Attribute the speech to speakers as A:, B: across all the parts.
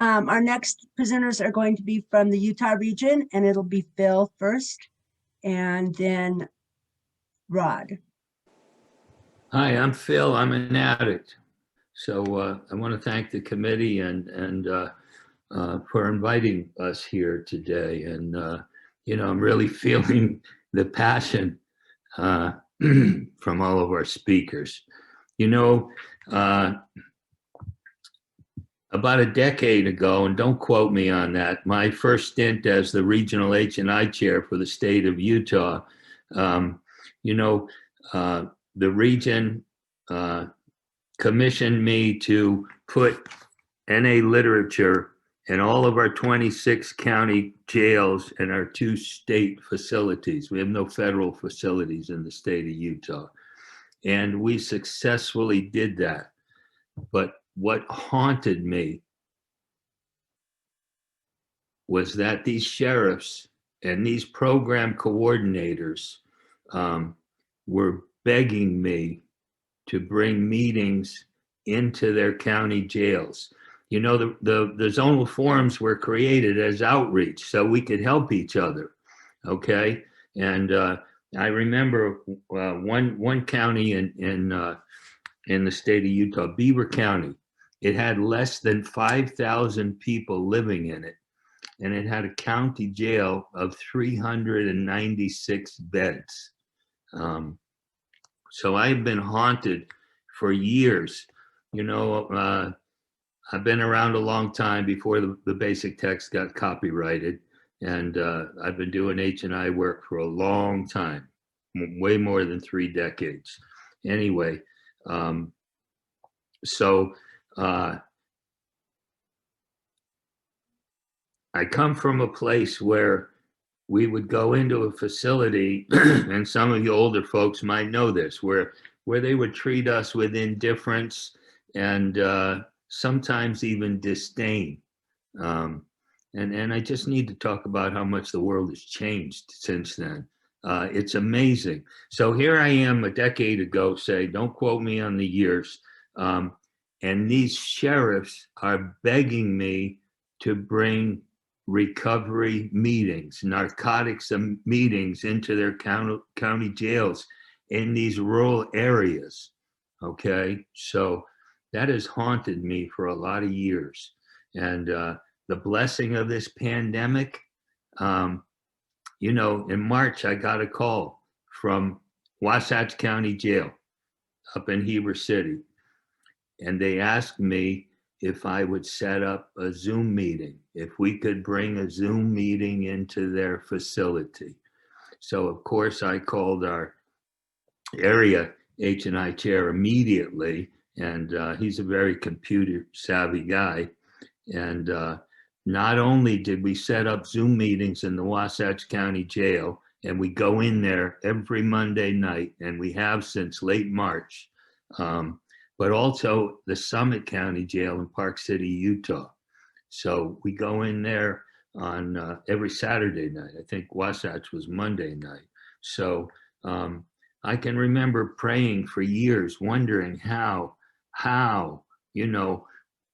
A: Our next presenters are going to be from the Utah region, and it'll be Phil first, and then Rod.
B: Hi, I'm Phil. I'm an addict. So I want to thank the committee and for inviting us here today. And I'm really feeling the passion from all of our speakers. About a decade ago, and don't quote me on that, my first stint as the regional H&I chair for the state of Utah, um, you know, uh, the region commissioned me to put NA literature in all of our 26 county jails and our 2 state facilities. We have no federal facilities in the state of Utah. And we successfully did that. But what haunted me was that these sheriffs and these program coordinators were begging me to bring meetings into their county jails. The zonal forums were created as outreach so we could help each other, okay? And I remember one county in the state of Utah, Beaver County. It had less than 5,000 people living in it, and it had a county jail of 396 beds. So I've been haunted for years. I've been around a long time before the basic text got copyrighted, and I've been doing H&I work for a long time, way more than 3 decades. Anyway, I come from a place where we would go into a facility, and some of you older folks might know this, where they would treat us with indifference and sometimes even disdain. And I just need to talk about how much the world has changed since then. It's amazing. So here I am a decade ago, say, don't quote me on the years. And these sheriffs are begging me to bring recovery meetings, narcotics meetings into their county jails in these rural areas. Okay, so that has haunted me for a lot of years. And the blessing of this pandemic, in March, I got a call from Wasatch County Jail up in Heber City. And they asked me if I would set up a Zoom meeting, if we could bring a Zoom meeting into their facility. So of course I called our area H&I chair immediately, and he's a very computer savvy guy. And not only did we set up Zoom meetings in the Wasatch County Jail, and we go in there every Monday night, and we have since late March, but also the Summit County Jail in Park City, Utah. So we go in there on every Saturday night. I think Wasatch was Monday night. So I can remember praying for years, wondering how,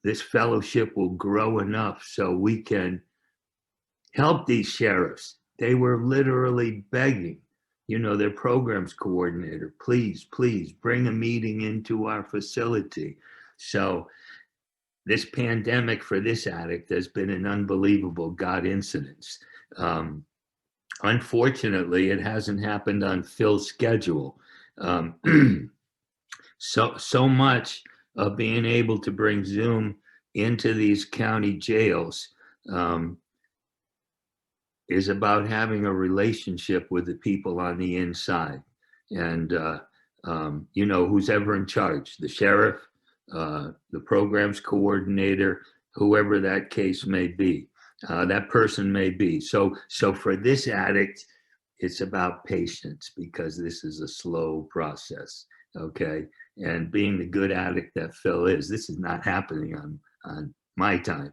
B: this fellowship will grow enough so we can help these sheriffs. They were literally begging, their programs coordinator, please bring a meeting into our facility. So this pandemic for this addict has been an unbelievable God incidence. Unfortunately, it hasn't happened on Phil's schedule. So much of being able to bring Zoom into these county jails is about having a relationship with the people on the inside. And, who's ever in charge, the sheriff, the programs coordinator, whoever that case may be, that person may be. So for this addict, it's about patience, because this is a slow process, okay? And being the good addict that Phil is, this is not happening on my time.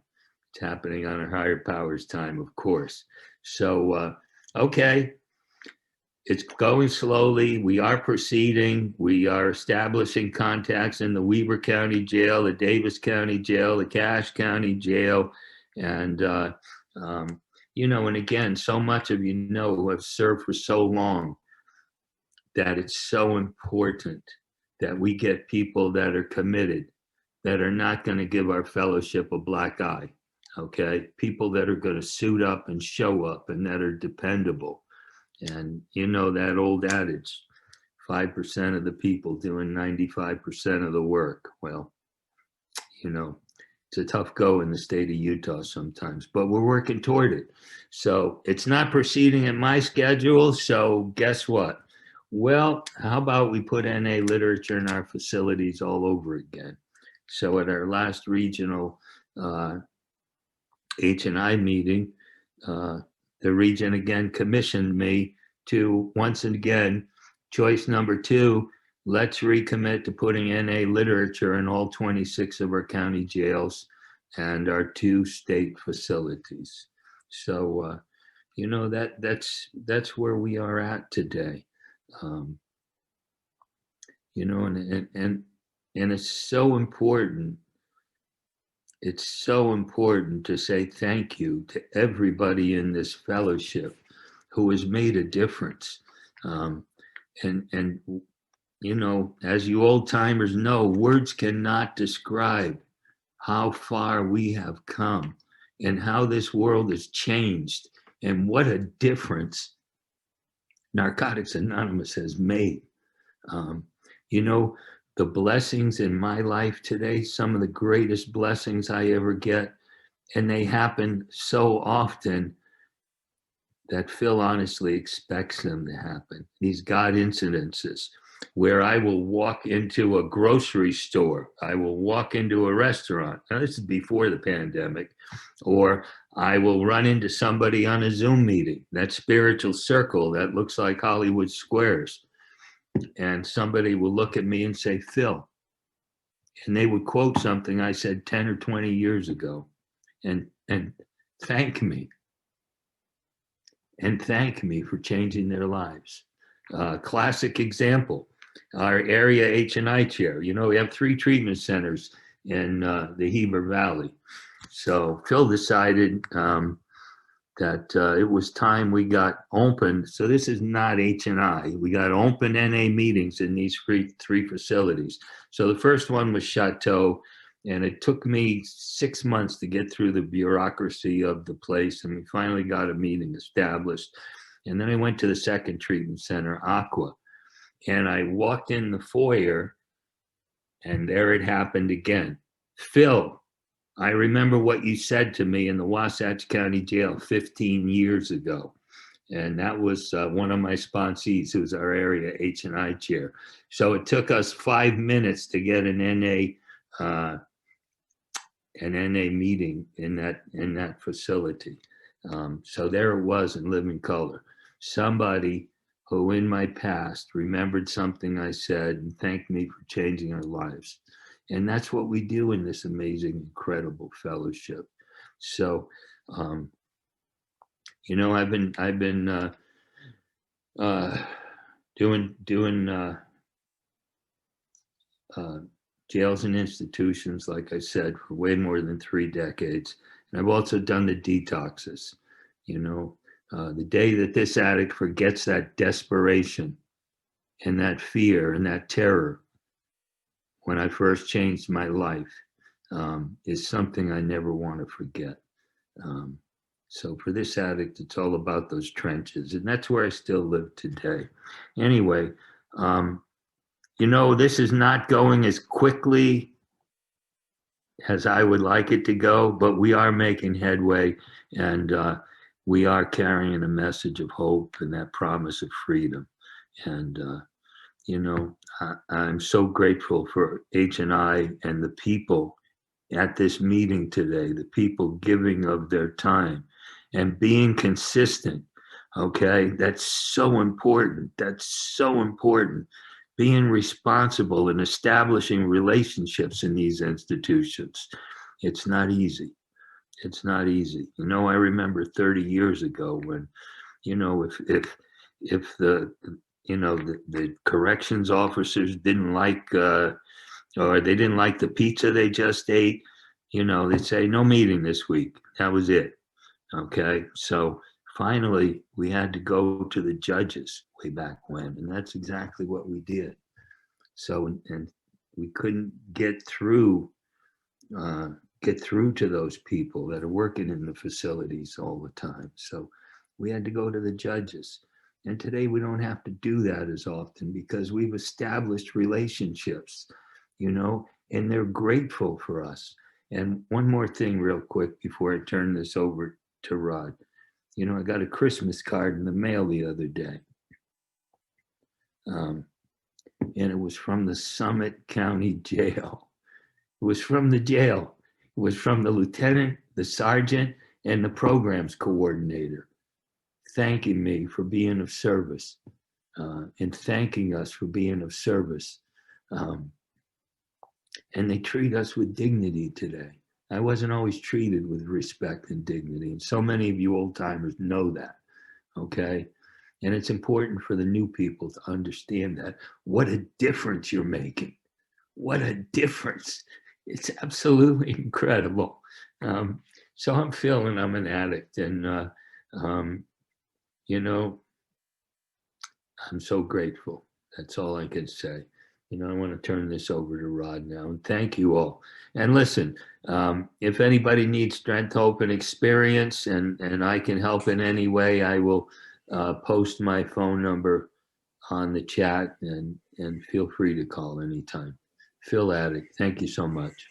B: It's happening on a higher power's time, of course. So, okay, it's going slowly. We are proceeding. We are establishing contacts in the Weber County Jail, the Davis County Jail, the Cache County Jail. And, and again, so much of who have served for so long, that it's so important that we get people that are committed, that are not going to give our fellowship a black eye, okay? People that are going to suit up and show up and that are dependable. And that old adage, 5% of the people doing 95% of the work. Well, it's a tough go in the state of Utah sometimes, but we're working toward it. So it's not proceeding at my schedule. So guess what? Well, how about we put NA literature in our facilities all over again? So at our last regional H&I meeting, the region again commissioned me to, once again, choice number 2, let's recommit to putting NA literature in all 26 of our county jails and our 2 state facilities. So, that's where we are at today. And it's so important. It's so important to say thank you to everybody in this fellowship who has made a difference. As you old timers know, words cannot describe how far we have come and how this world has changed and what a difference Narcotics Anonymous has made. The blessings in my life today, some of the greatest blessings I ever get, and they happen so often that Phil honestly expects them to happen. These God incidences where I will walk into a grocery store, I will walk into a restaurant. Now, this is before the pandemic, or I will run into somebody on a Zoom meeting, that spiritual circle that looks like Hollywood Squares. And somebody will look at me and say, Phil, and they would quote something I said 10 or 20 years ago and thank me. And thank me for changing their lives. Classic example, our area H&I chair. We have 3 treatment centers in the Heber Valley. So Phil decided that it was time we got open. So this is not H&I. We got open NA meetings in these 3 facilities. So the first one was Chateau, and it took me 6 months to get through the bureaucracy of the place, and we finally got a meeting established. And then I went to the second treatment center, Aqua, and I walked in the foyer, and there it happened again. Phil, I remember what you said to me in the Wasatch County Jail 15 years ago. And that was one of my sponsees, who was our area H&I chair. So it took us 5 minutes to get an NA meeting in that facility. So there it was in living color. Somebody who in my past remembered something I said and thanked me for changing our lives. And that's what we do in this amazing, incredible fellowship. So, I've been doing jails and institutions, like I said, for way more than 3 decades. And I've also done the detoxes. The day that this addict forgets that desperation and that fear and that terror when I first changed my life is something I never want to forget. So for this addict, it's all about those trenches, and that's where I still live today. Anyway, this is not going as quickly as I would like it to go, but we are making headway, and we are carrying a message of hope and that promise of freedom. And, I'm so grateful for H&I and the people at this meeting today, the people giving of their time and being consistent. Okay, that's so important. That's so important. Being responsible and establishing relationships in these institutions. It's not easy. It's not easy. I remember 30 years ago when, if if the corrections officers didn't like, or they didn't like the pizza they just ate, they'd say, no meeting this week. That was it. Okay. So finally, we had to go to the judges way back when, and that's exactly what we did. So, and we couldn't uh, get through to those people that are working in the facilities all the time. So we had to go to the judges. And today we don't have to do that as often because we've established relationships, and they're grateful for us. And one more thing, real quick, before I turn this over to Rod. I got a Christmas card in the mail the other day. And it was from the Summit County Jail. It was from the jail. It was from the lieutenant, the sergeant, and the programs coordinator, thanking me for being of service, and thanking us for being of service. And they treat us with dignity today. I wasn't always treated with respect and dignity. And so many of you old timers know that. Okay. And it's important for the new people to understand that. What a difference you're making. What a difference. It's absolutely incredible. So I'm feeling I'm an addict. And, I'm so grateful. That's all I can say. I want to turn this over to Rod now. And thank you all. And listen, if anybody needs strength, hope, and experience, and I can help in any way, I will post my phone number on the chat, and feel free to call anytime. Phil Addict, thank you so much.